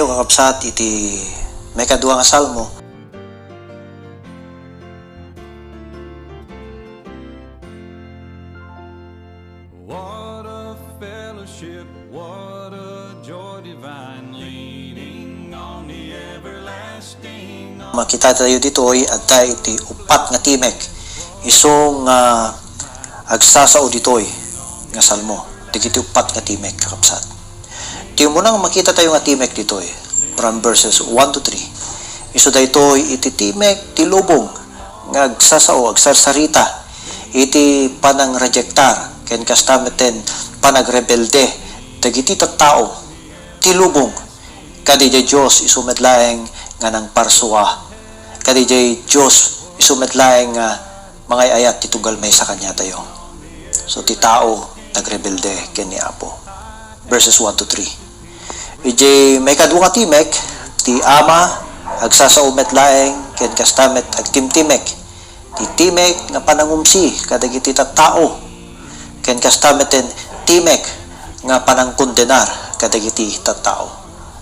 tayo kakabsat iti may kadua nga salmo. What a fellowship, what a joy divine, leaning on the everlasting. Makita tayo ditoy adda iti upat nga timek. Isong agsasao ditoy nga salmo. Digiti upat nga timek kakabsat. Ti mo nang makita tayo nga timek ditoy from verses 1 to 3. Isu daytoy iti timek ti lubong nga agsasao agsarsarita iti panang rejectar ken kastameten panagrebelde dagiti tattao ti lubong kadijay Dios isumedlaeng nga nang parsua kadijay Dios isumedlaeng nga mga ayat ti tunggal may sa kanya tayo. So ti tao nagrebelde ken ni Apo. Verses 1 to 3. Ije may kadua nga timek ti ama agsasaumet laeng ken kastamet agtimtimek ti timek nga panangumsi kadagiti tattao ken kastameten timek nga panangkondenar kadagiti tattao.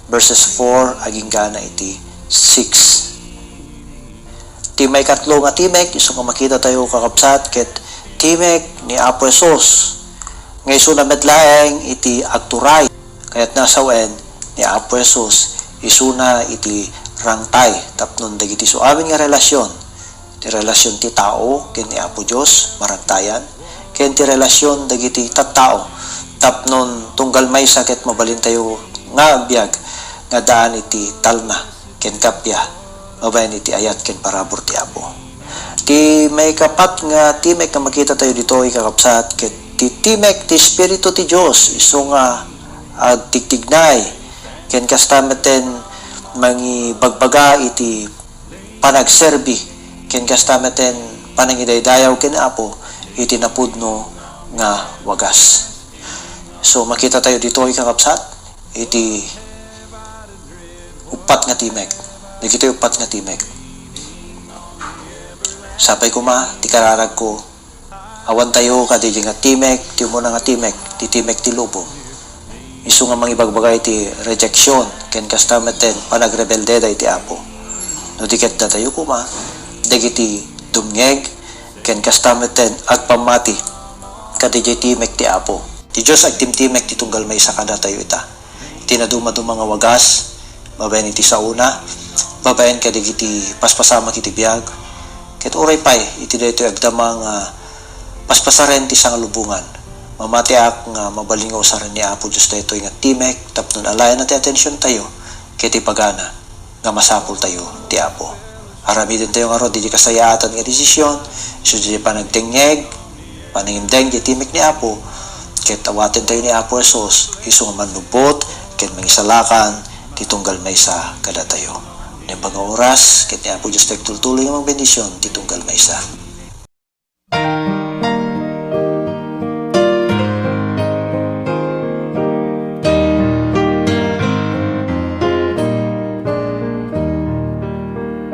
Verses 4 aging gana iti 6. Ti may katlo nga timek isu nga makita tayo kakabsat ket timek ni Apo Jesus nga isu na medlaeng iti agturay kayat nasawen ni Apo Jesus isuna iti rangtay tapnon dagiti so amin nga relasyon ti relasyon ti tao ken ni Apo Dios maragtayan ken ti relasyon dagiti tattao tapnon tunggal may sakit mabalin tayo nga biag nga daan iti talna ken kapya mabayan iti ayat ken parabor ti Apo. Ti may kapat nga timek nga makita tayo dito kakabsat ket ti timek ti Espiritu ti Dios isu nga agtigtignay ken kastameten mangi bagbaga iti panagserbi ken kastameten panangidaydayaw ken Apo iti napudno nga wagas. So makita tayo dito kakabsat iti upat nga timek. Dagiti upat nga timek. Sapay ko ti kararag ko awan tayo kadijay nga timek ti umuna nga timek ti timek ti lubong. Isu nga mangibagbagay ti rejection ken kastameten panagrebelde iti Apo. No diket na tayo dagiti dumngeg ken kastameten agpamati kadijay timek ti Apo. Ti Dios agtimtimek ti tunggal may sakada tayo ita. Tinaduma-duma nga wagas babayan iti sauna babayan kadagiti paspasama kiti biag ket uray pay iti daytoy agdamang paspasaren ti sangalubungan mamatiak nga mabalingaw sa ren ni Apo Dios daytoy nga timek tapnon alayan ti atensyon tayo ket ipagana nga masapul tayo ti Apo. Aramiden tayo nga ro di kasayaatan nga desisyon isu di panagtengeg panangimdeng di timek ni Apo ket awaten tayo ni Apo Jesus isu nga manlubot ket mangisalakan ti tunggal may sa kada tayo. Ning mga oras ket ni Apo Dios tagtultuloy nga bendisyon ti tunggal may sa.